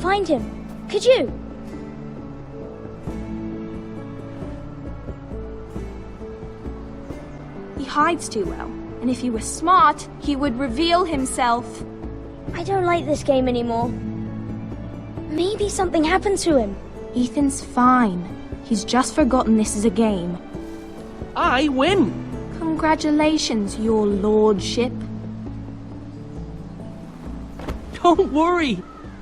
find him. Could you? He hides too well, and if he were smart, he would reveal himself. I don't like this game anymore. Maybe something happened to him. Ethan's fine. He's just forgotten this is a game. I win! Congratulations, your lordship. Don't worry.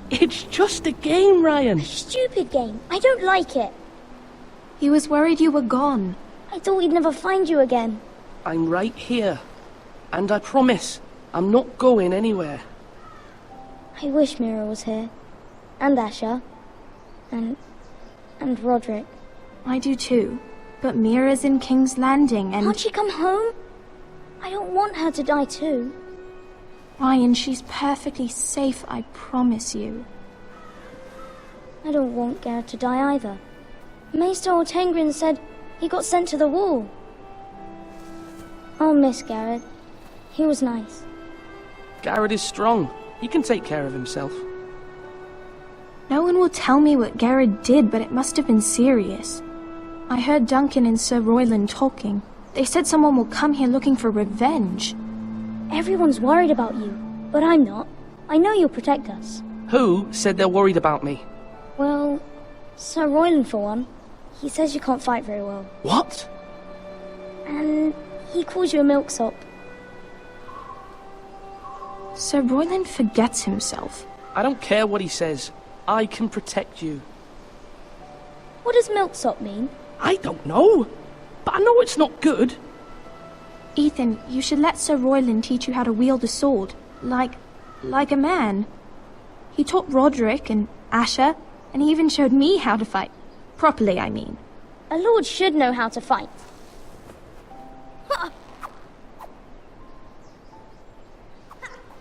It's just a game, Ryan. Stupid game. I don't like it. He was worried you were gone. I thought we'd never find you again. I'm right here. And I promise, I'm not going anywhere. I wish Mira was here. And Asher. And Roderick. I do too. But Mira's in King's Landing and... Can't she come home? I don't want her to die too. Ryan, she's perfectly safe, I promise you. I don't want Garrett to die either. Maester Ortengrin said he got sent to the wall. I'll miss Garrett. He was nice. Garrett is strong. He can take care of himself. No one will tell me what Garrett did, but it must have been serious. I heard Duncan and Sir Royland talking. They said someone will come here looking for revenge. Everyone's worried about you, but I'm not. I know you'll protect us. Who said they're worried about me? Well, Sir Royland for one. He says you can't fight very well. What? And he calls you a milksop. Sir Royland forgets himself. I don't care what he says. I can protect you. What does milksop mean? I don't know. But I know it's not good. Ethan, you should let Sir Royland teach you how to wield a sword. Like a man. He taught Roderick and Asher, and he even showed me how to fight. Properly, I mean. A lord should know how to fight.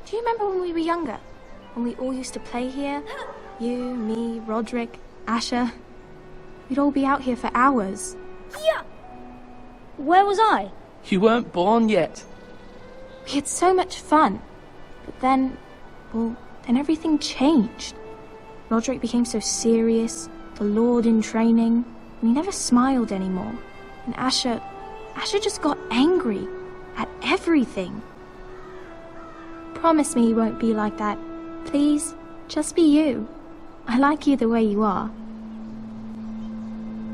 Do you remember when we were younger? When we all used to play here? You, me, Roderick, Asher. We'd all be out here for hours. Yeah. Where was I? You weren't born yet. We had so much fun. But then everything changed. Roderick became so serious, the Lord in training, and he never smiled anymore. And Asher just got angry at everything. Promise me you won't be like that. Please, just be you. I like you the way you are.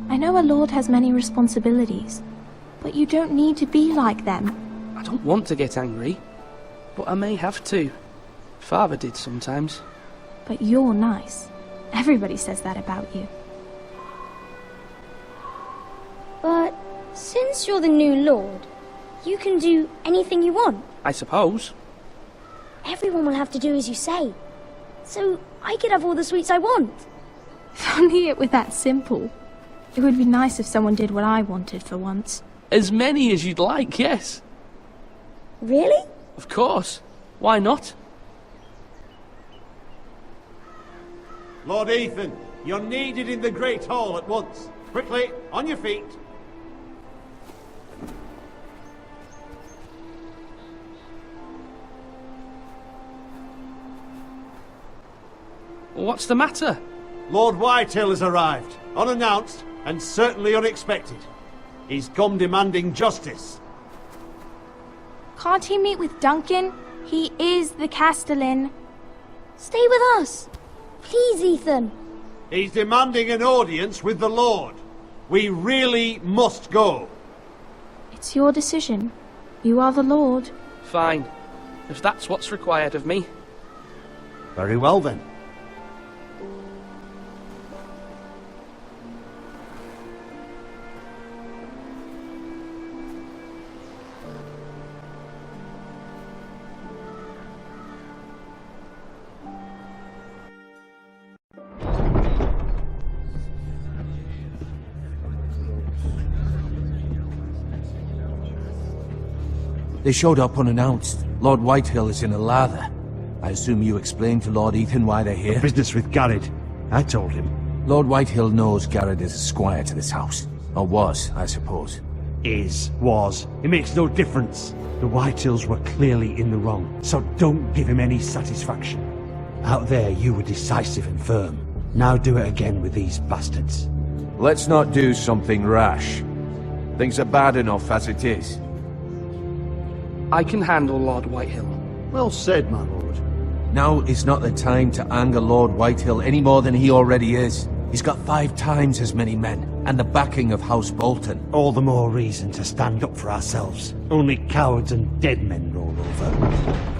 I know a lord has many responsibilities, but you don't need to be like them. I don't want to get angry, but I may have to. Father did sometimes. But you're nice. Everybody says that about you. But since you're the new lord, you can do anything you want. I suppose. Everyone will have to do as you say. So I could have all the sweets I want. If only it were that simple. It would be nice if someone did what I wanted for once. As many as you'd like, yes. Really? Of course. Why not? Lord Ethan, you're needed in the Great Hall at once. Quickly, on your feet. What's the matter? Lord Whitehill has arrived, unannounced and certainly unexpected. He's come demanding justice. Can't he meet with Duncan? He is the Castellan. Stay with us. Please, Ethan. He's demanding an audience with the Lord. We really must go. It's your decision. You are the Lord. Fine. If that's what's required of me. Very well then. They showed up unannounced. Lord Whitehill is in a lather. I assume you explained to Lord Ethan why they're here? Business with Garrett. I told him. Lord Whitehill knows Garrett is a squire to this house. Or was, I suppose. Was. It makes no difference. The Whitehills were clearly in the wrong, so don't give him any satisfaction. Out there, you were decisive and firm. Now do it again with these bastards. Let's not do something rash. Things are bad enough as it is. I can handle Lord Whitehill. Well said, my lord. Now is not the time to anger Lord Whitehill any more than he already is. He's got 5 times as many men, and the backing of House Bolton. All the more reason to stand up for ourselves. Only cowards and dead men roll over.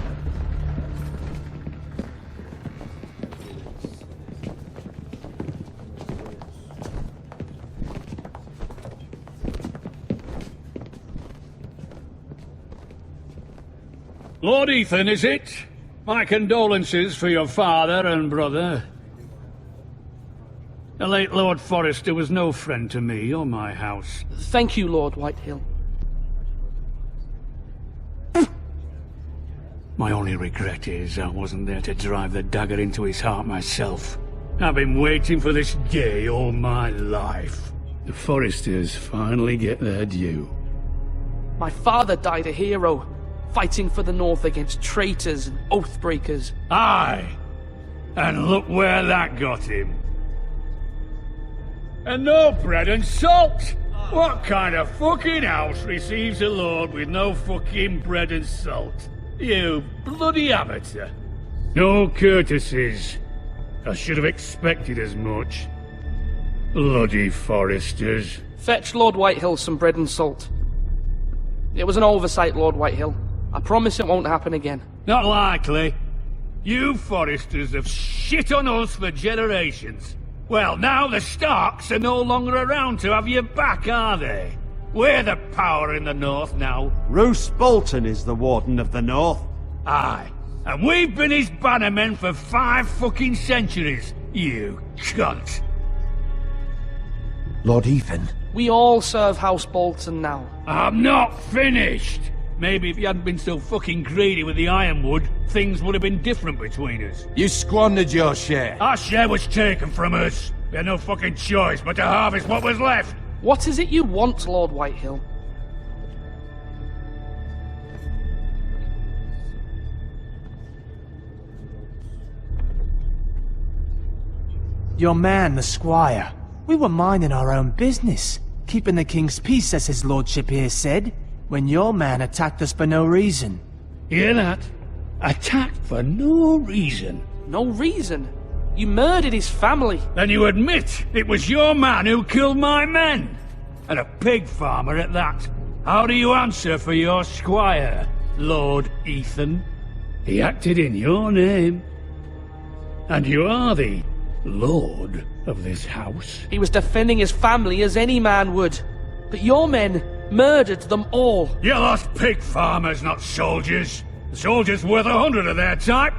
Lord Ethan, is it? My condolences for your father and brother. The late Lord Forrester was no friend to me or my house. Thank you, Lord Whitehill. My only regret is I wasn't there to drive the dagger into his heart myself. I've been waiting for this day all my life. The Forresters finally get their due. My father died a hero, fighting for the North against traitors and oath-breakers. Aye! And look where that got him. And no bread and salt! What kind of fucking house receives a lord with no fucking bread and salt? You bloody amateur. No courtesies. I should have expected as much. Bloody Forresters. Fetch Lord Whitehill some bread and salt. It was an oversight, Lord Whitehill. I promise it won't happen again. Not likely. You Forresters have shit on us for generations. Well, now the Starks are no longer around to have your back, are they? We're the power in the North now. Roose Bolton is the Warden of the North. Aye. And we've been his bannermen for 5 fucking centuries, you cunt. Lord Ethan? We all serve House Bolton now. I'm not finished! Maybe if you hadn't been so fucking greedy with the ironwood, things would have been different between us. You squandered your share. Our share was taken from us. We had no fucking choice but to harvest what was left. What is it you want, Lord Whitehill? Your man, the squire. We were minding our own business, keeping the king's peace, as his lordship here said, when your man attacked us for no reason. Hear that? Attacked for no reason. No reason? You murdered his family. Then you admit it was your man who killed my men? And a pig farmer at that. How do you answer for your squire, Lord Ethan? He acted in your name. And you are the lord of this house. He was defending his family as any man would. But your men murdered them all. You lost pig farmers, not soldiers. The soldiers worth 100 of their type.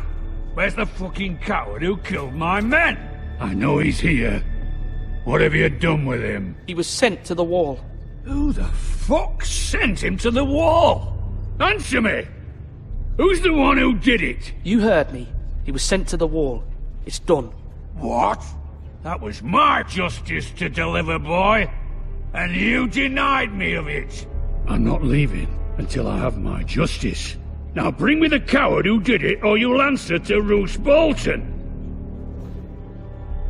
Where's the fucking coward who killed my men? I know he's here. What have you done with him? He was sent to the wall. Who the fuck sent him to the wall? Answer me! Who's the one who did it? You heard me. He was sent to the wall. It's done. What? That was my justice to deliver, boy. And you denied me of it. I'm not leaving until I have my justice. Now bring me the coward who did it, or you'll answer to Roose Bolton.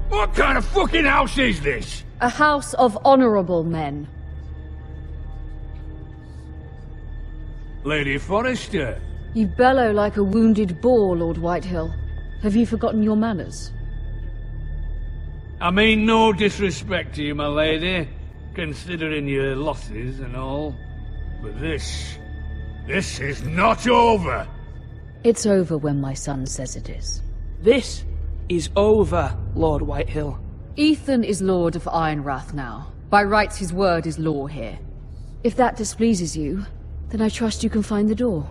What kind of fucking house is this? A house of honorable men. Lady Forrester. You bellow like a wounded boar, Lord Whitehill. Have you forgotten your manners? I mean no disrespect to you, my lady, considering your losses and all. But this is not over. It's over when my son says it is. This is over, Lord Whitehill. Ethan is Lord of Ironrath now. By rights his word is law here. If that displeases you, then I trust you can find the door.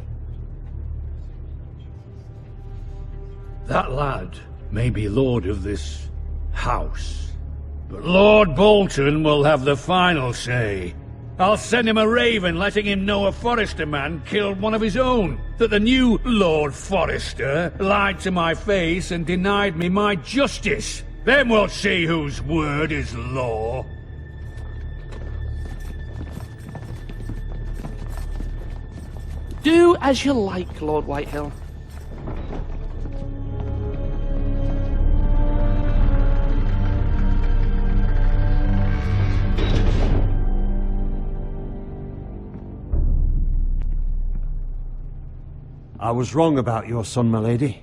That lad may be lord of this house, but Lord Bolton will have the final say. I'll send him a raven letting him know a Forrester man killed one of his own, that the new Lord Forrester lied to my face and denied me my justice. Then we'll see whose word is law. Do as you like, Lord Whitehill. I was wrong about your son, my lady.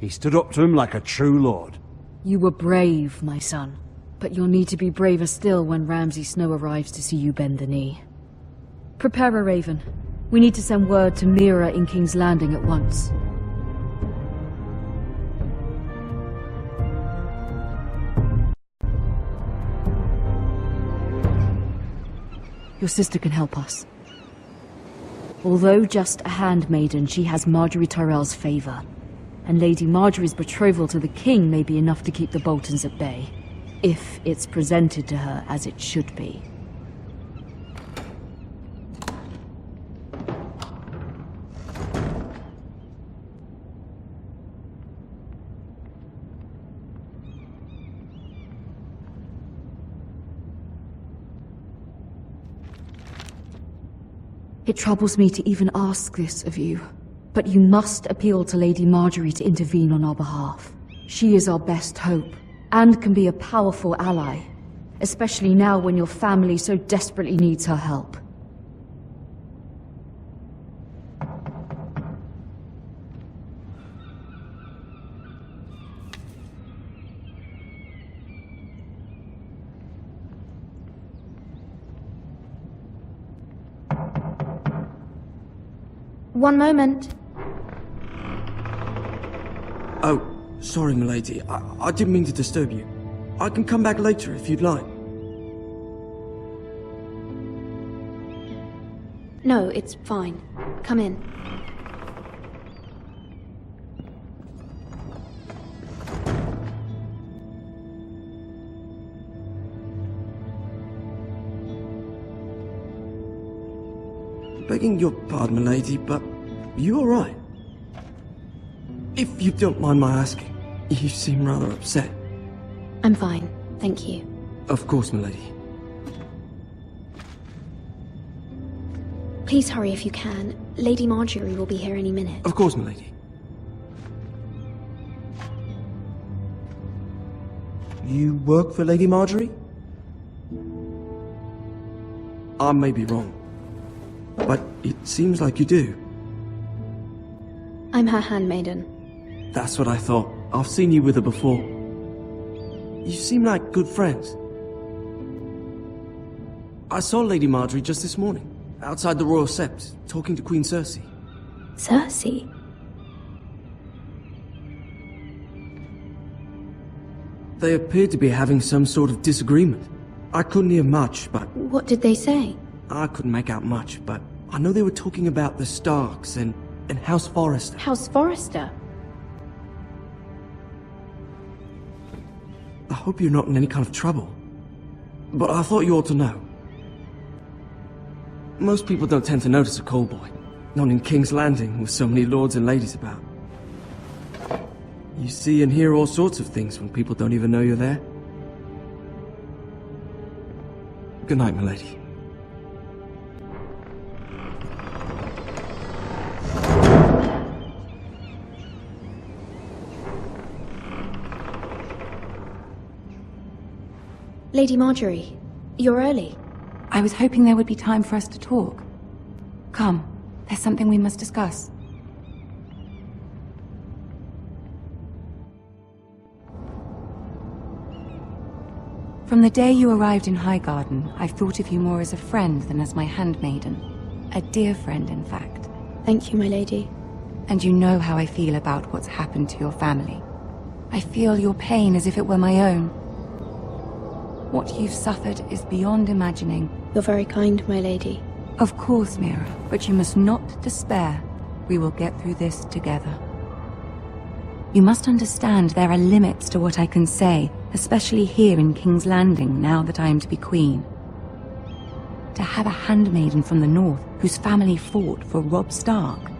He stood up to him like a true lord. You were brave, my son. But you'll need to be braver still when Ramsay Snow arrives to see you bend the knee. Prepare a raven. We need to send word to Mira in King's Landing at once. Your sister can help us. Although just a handmaiden, she has Marjorie Tyrell's favor. And Lady Marjorie's betrothal to the king may be enough to keep the Boltons at bay. If it's presented to her as it should be. It troubles me to even ask this of you, but you must appeal to Lady Marjorie to intervene on our behalf. She is our best hope, and can be a powerful ally, especially now when your family so desperately needs her help. One moment. Oh, sorry, milady. I didn't mean to disturb you. I can come back later if you'd like. No, it's fine. Come in. Begging your pardon, milady, but you all right? If you don't mind my asking, you seem rather upset. I'm fine, thank you. Of course, milady. Please hurry if you can. Lady Marjorie will be here any minute. Of course, milady. You work for Lady Marjorie? I may be wrong, but it seems like you do. I'm her handmaiden. That's what I thought. I've seen you with her before. You seem like good friends. I saw Lady Marjorie just this morning, outside the Royal Sept, talking to Queen Cersei. Cersei? They appeared to be having some sort of disagreement. I couldn't hear much, but... What did they say? I couldn't make out much, but I know they were talking about the Starks and House Forrester. House Forrester? I hope you're not in any kind of trouble, but I thought you ought to know. Most people don't tend to notice a callboy, not in King's Landing with so many lords and ladies about. You see and hear all sorts of things when people don't even know you're there. Good night, milady. Lady Marjorie, you're early. I was hoping there would be time for us to talk. Come, there's something we must discuss. From the day you arrived in Highgarden, I've thought of you more as a friend than as my handmaiden. A dear friend, in fact. Thank you, my lady. And you know how I feel about what's happened to your family. I feel your pain as if it were my own. What you've suffered is beyond imagining. You're very kind, my lady. Of course, Mira, but you must not despair. We will get through this together. You must understand there are limits to what I can say, especially here in King's Landing, now that I am to be queen. To have a handmaiden from the north whose family fought for Robb Stark.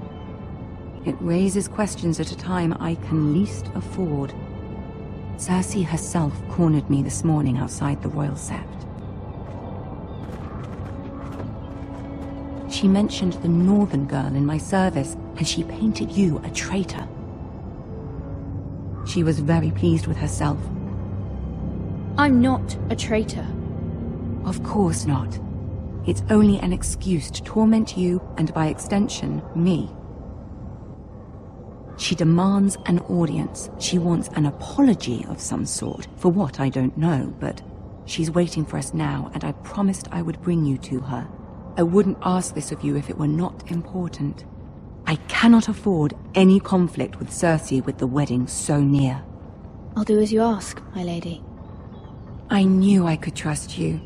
It raises questions at a time I can least afford. Cersei herself cornered me this morning outside the Royal Sept. She mentioned the northern girl in my service, and she painted you a traitor. She was very pleased with herself. I'm not a traitor. Of course not. It's only an excuse to torment you, and by extension, me. She demands an audience. She wants an apology of some sort. For what, I don't know, but she's waiting for us now, and I promised I would bring you to her. I wouldn't ask this of you if it were not important. I cannot afford any conflict with Cersei with the wedding so near. I'll do as you ask, my lady. I knew I could trust you.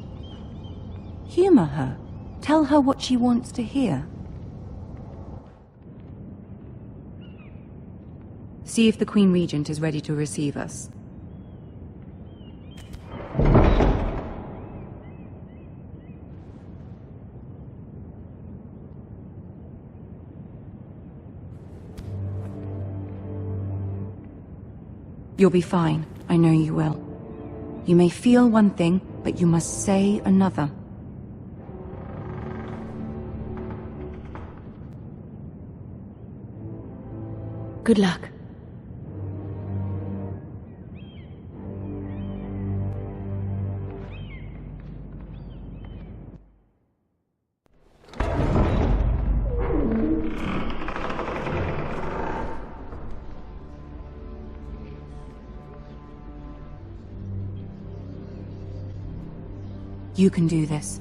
Humor her. Tell her what she wants to hear. See if the Queen Regent is ready to receive us. You'll be fine. I know you will. You may feel one thing, but you must say another. Good luck. You can do this.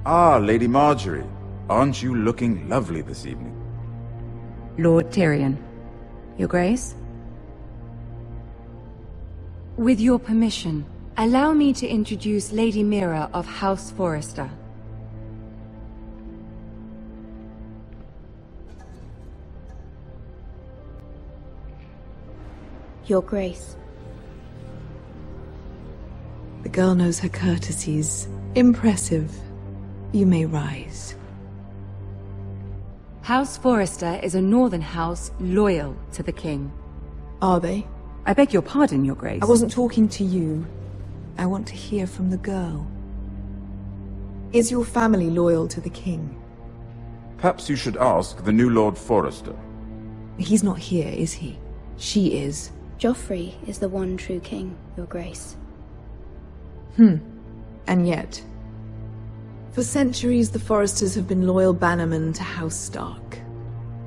Ah, Lady Marjorie. Aren't you looking lovely this evening? Lord Tyrion. Your Grace? With your permission, allow me to introduce Lady Mira of House Forrester. Your Grace. The girl knows her courtesies. Impressive. You may rise. House Forrester is a northern house loyal to the king. Are they? I beg your pardon, Your Grace. I wasn't talking to you. I want to hear from the girl. Is your family loyal to the king? Perhaps you should ask the new Lord Forrester. He's not here, is he? She is. Joffrey is the one true king, Your Grace. And yet... For centuries, the Forresters have been loyal bannermen to House Stark.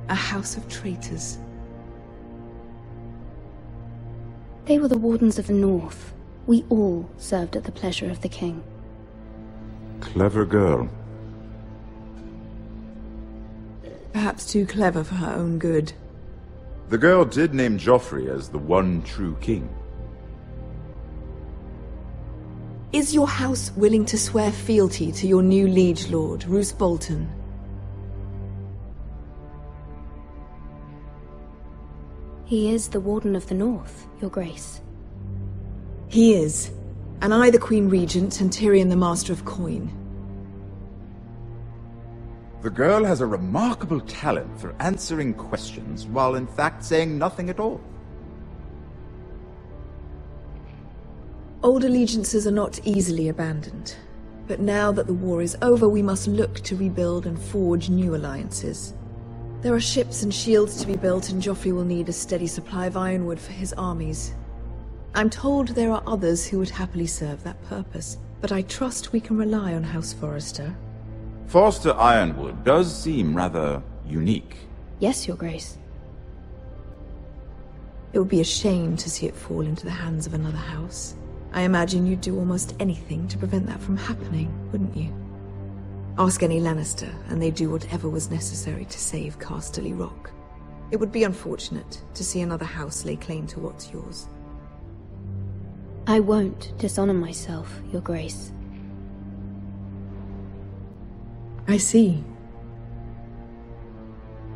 A house of traitors. They were the Wardens of the North. We all served at the pleasure of the king. Clever girl. Perhaps too clever for her own good. The girl did name Joffrey as the one true king. Is your house willing to swear fealty to your new liege lord, Roose Bolton? He is the Warden of the North, Your Grace. He is. And I the Queen Regent and Tyrion the Master of Coin. The girl has a remarkable talent for answering questions while in fact saying nothing at all. Old allegiances are not easily abandoned. But now that the war is over, we must look to rebuild and forge new alliances. There are ships and shields to be built, and Joffrey will need a steady supply of ironwood for his armies. I'm told there are others who would happily serve that purpose, but I trust we can rely on House Forrester. Forster Ironwood does seem rather unique. Yes, Your Grace. It would be a shame to see it fall into the hands of another house. I imagine you'd do almost anything to prevent that from happening, wouldn't you? Ask any Lannister, and they'd do whatever was necessary to save Casterly Rock. It would be unfortunate to see another house lay claim to what's yours. I won't dishonor myself, Your Grace. I see.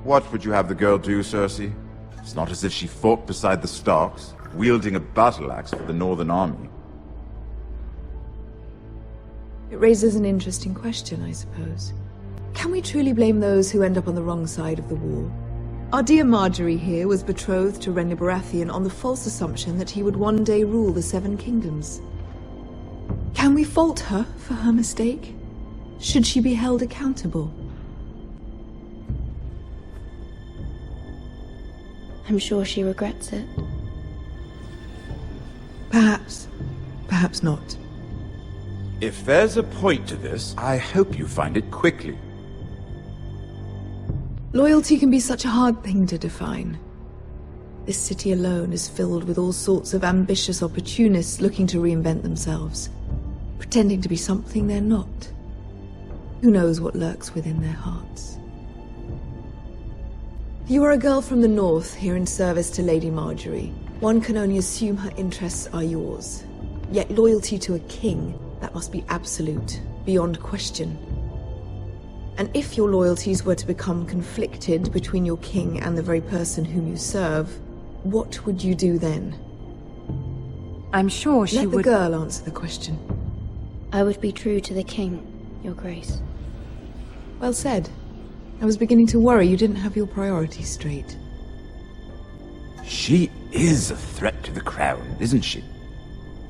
What would you have the girl do, Cersei? It's not as if she fought beside the Starks, wielding a battle axe for the Northern Army. It raises an interesting question, I suppose. Can we truly blame those who end up on the wrong side of the war? Our dear Marjorie here was betrothed to Renly Baratheon on the false assumption that he would one day rule the Seven Kingdoms. Can we fault her for her mistake? Should she be held accountable? I'm sure she regrets it. Perhaps. Perhaps not. If there's a point to this, I hope you find it quickly. Loyalty can be such a hard thing to define. This city alone is filled with all sorts of ambitious opportunists looking to reinvent themselves, pretending to be something they're not. Who knows what lurks within their hearts? You are a girl from the north, here in service to Lady Marjorie. One can only assume her interests are yours. Yet loyalty to a king, that must be absolute, beyond question. And if your loyalties were to become conflicted between your king and the very person whom you serve, what would you do then? I'm sure she would... Let the girl answer the question. I would be true to the king, Your Grace. Well said. I was beginning to worry you didn't have your priorities straight. She is a threat to the crown, isn't she?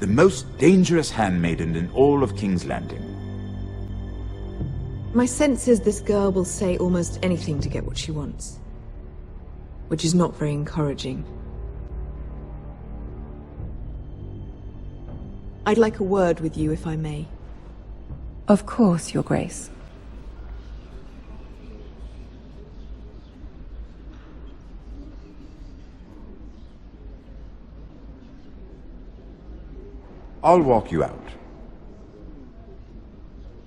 The most dangerous handmaiden in all of King's Landing. My sense is this girl will say almost anything to get what she wants. Which is not very encouraging. I'd like a word with you, if I may. Of course, Your Grace. I'll walk you out.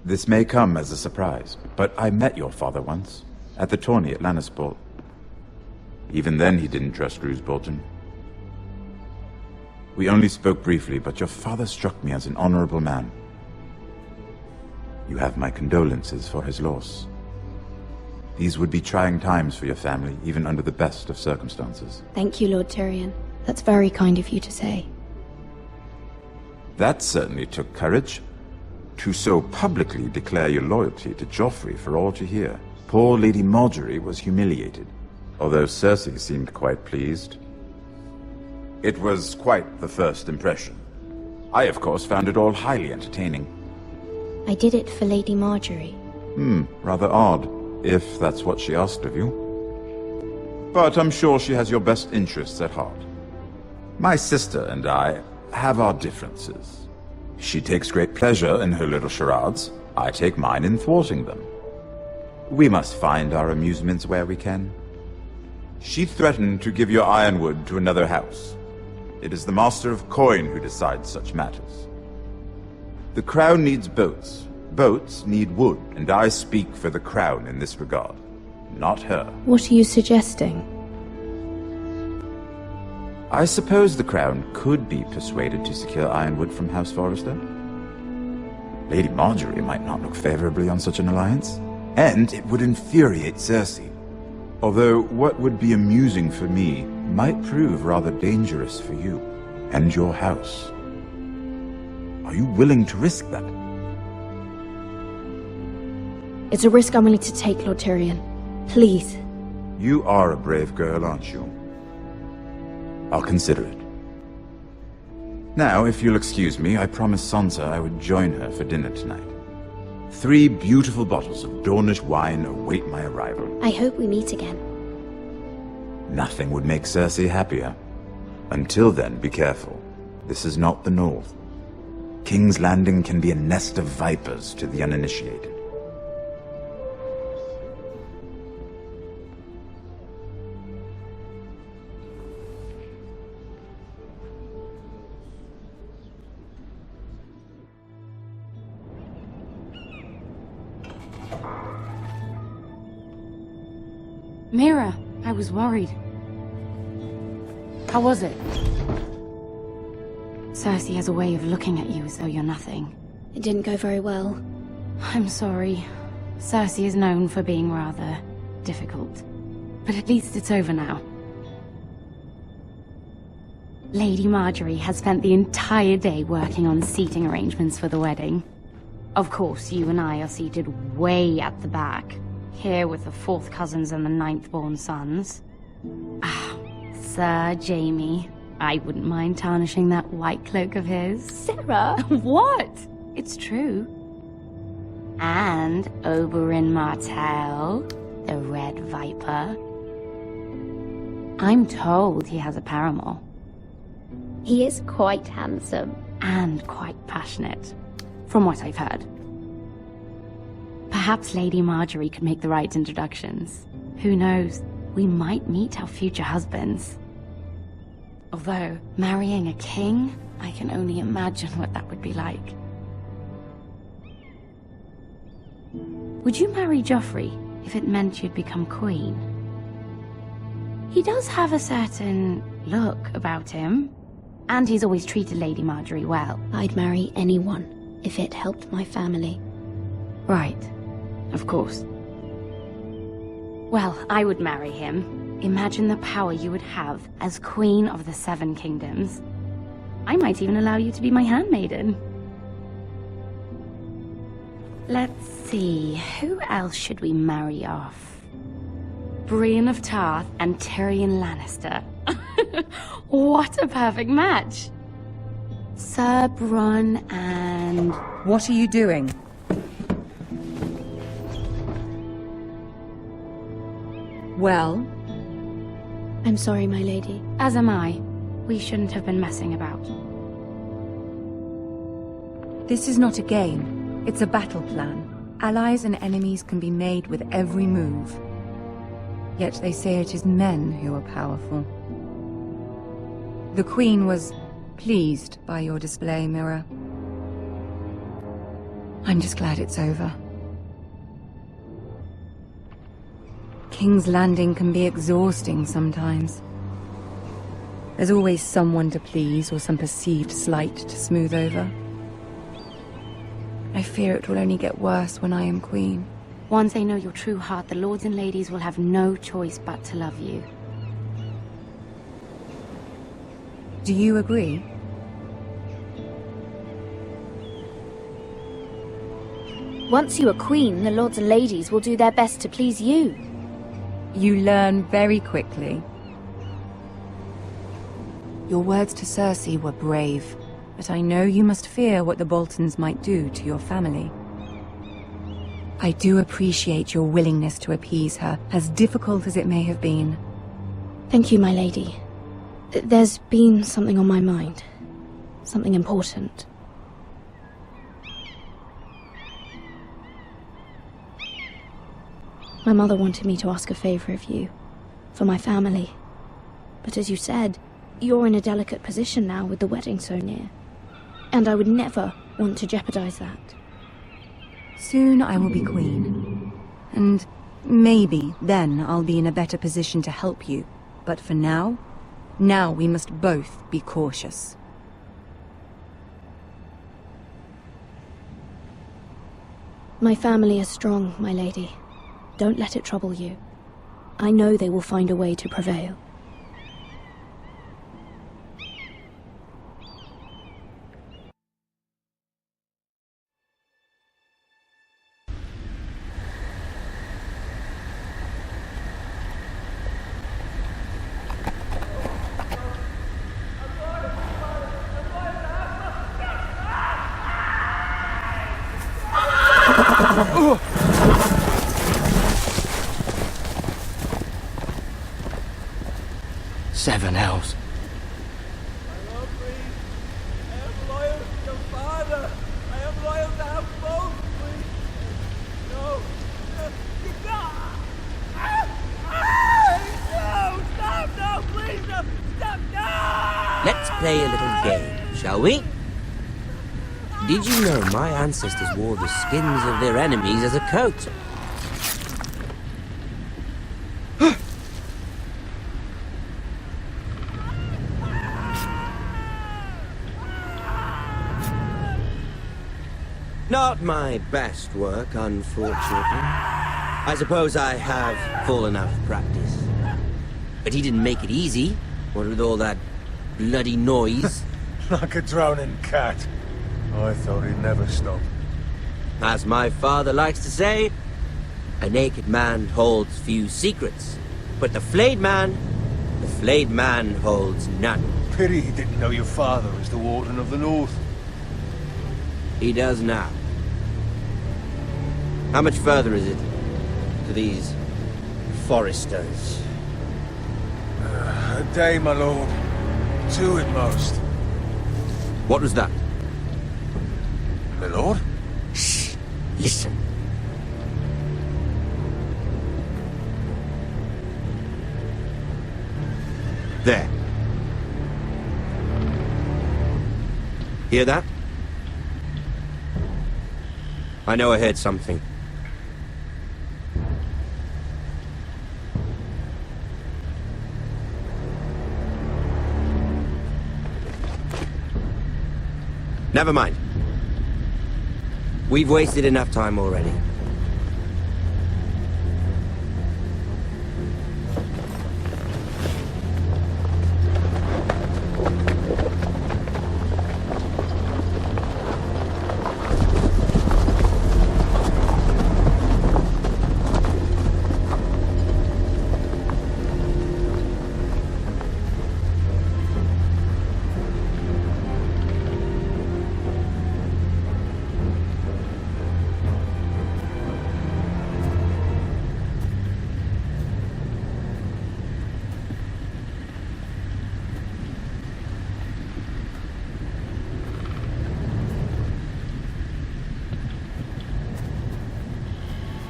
This may come as a surprise, but I met your father once, at the tourney at Lannisport. Even then he didn't trust Roose Bolton. We only spoke briefly, but your father struck me as an honorable man. You have my condolences for his loss. These would be trying times for your family, even under the best of circumstances. Thank you, Lord Tyrion. That's very kind of you to say. That certainly took courage. To so publicly declare your loyalty to Joffrey for all to hear. Poor Lady Marjorie was humiliated, although Cersei seemed quite pleased. It was quite the first impression. I, of course, found it all highly entertaining. I did it for Lady Marjorie. Rather odd, if that's what she asked of you. But I'm sure she has your best interests at heart. My sister and I have our differences. She takes great pleasure in her little charades. I take mine in thwarting them. We must find our amusements where we can. She threatened to give your ironwood to another house. It is the Master of Coin who decides such matters. The crown needs boats. Boats need wood, and I speak for the crown in this regard, not her. What are you suggesting? I suppose the crown could be persuaded to secure ironwood from House Forrester. Lady Marjorie might not look favorably on such an alliance, and it would infuriate Cersei. Although what would be amusing for me might prove rather dangerous for you and your house. Are you willing to risk that? It's a risk I'm willing to take, Lord Tyrion. Please. You are a brave girl, aren't you? I'll consider it. Now, if you'll excuse me, I promised Sansa I would join her for dinner tonight. 3 beautiful bottles of Dornish wine await my arrival. I hope we meet again. Nothing would make Cersei happier. Until then, be careful. This is not the North. King's Landing can be a nest of vipers to the uninitiated. Mira, I was worried. How was it? Cersei has a way of looking at you as though you're nothing. It didn't go very well. I'm sorry. Cersei is known for being rather difficult. But at least it's over now. Lady Marjorie has spent the entire day working on seating arrangements for the wedding. Of course, you and I are seated way at the back. Here with the 4th cousins and the 9th-born sons. Sir Jaime. I wouldn't mind tarnishing that white cloak of his. Sarah! What? It's true. And Oberyn Martell, the Red Viper. I'm told he has a paramour. He is quite handsome. And quite passionate, from what I've heard. Perhaps Lady Marjorie could make the right introductions. Who knows? We might meet our future husbands. Although, marrying a king, I can only imagine what that would be like. Would you marry Joffrey if it meant you'd become queen? He does have a certain look about him, and he's always treated Lady Marjorie well. I'd marry anyone if it helped my family. Right, of course. Well, I would marry him. Imagine the power you would have as Queen of the Seven Kingdoms. I might even allow you to be my handmaiden. Let's see, who else should we marry off? Brienne of Tarth and Tyrion Lannister. What a perfect match! Sir Bronn and... What are you doing? Well? I'm sorry, my lady. As am I. We shouldn't have been messing about. This is not a game. It's a battle plan. Allies and enemies can be made with every move. Yet they say it is men who are powerful. The Queen was pleased by your display, Mira. I'm just glad it's over. King's Landing can be exhausting sometimes. There's always someone to please or some perceived slight to smooth over. I fear it will only get worse when I am queen. Once they know your true heart, the lords and ladies will have no choice but to love you. Do you agree? Once you are queen, the lords and ladies will do their best to please you. You learn very quickly. Your words to Cersei were brave, but I know you must fear what the Boltons might do to your family. I do appreciate your willingness to appease her, as difficult as it may have been. Thank you, my lady. There's been something on my mind. Something important. My mother wanted me to ask a favor of you, for my family. But as you said, you're in a delicate position now with the wedding so near. And I would never want to jeopardize that. Soon I will be queen. And maybe then I'll be in a better position to help you. But for now we must both be cautious. My family is strong, my lady. Don't let it trouble you. I know they will find a way to prevail. Seven hells. Let's play a little game, shall we? Did you know my ancestors wore the skins of their enemies as a coat? Not my best work, unfortunately. I suppose I have fallen out of practice. But he didn't make it easy, what with all that bloody noise. Like a drowning cat. I thought he'd never stop. As my father likes to say, a naked man holds few secrets, but the flayed man holds none. Pity he didn't know your father was the Warden of the North. He does now. How much further is it to these foresters? A day, my lord. 2 at most. What was that? My lord? Shh. Listen. There. Hear that? I know I heard something. Never mind. We've wasted enough time already.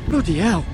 Bloody hell!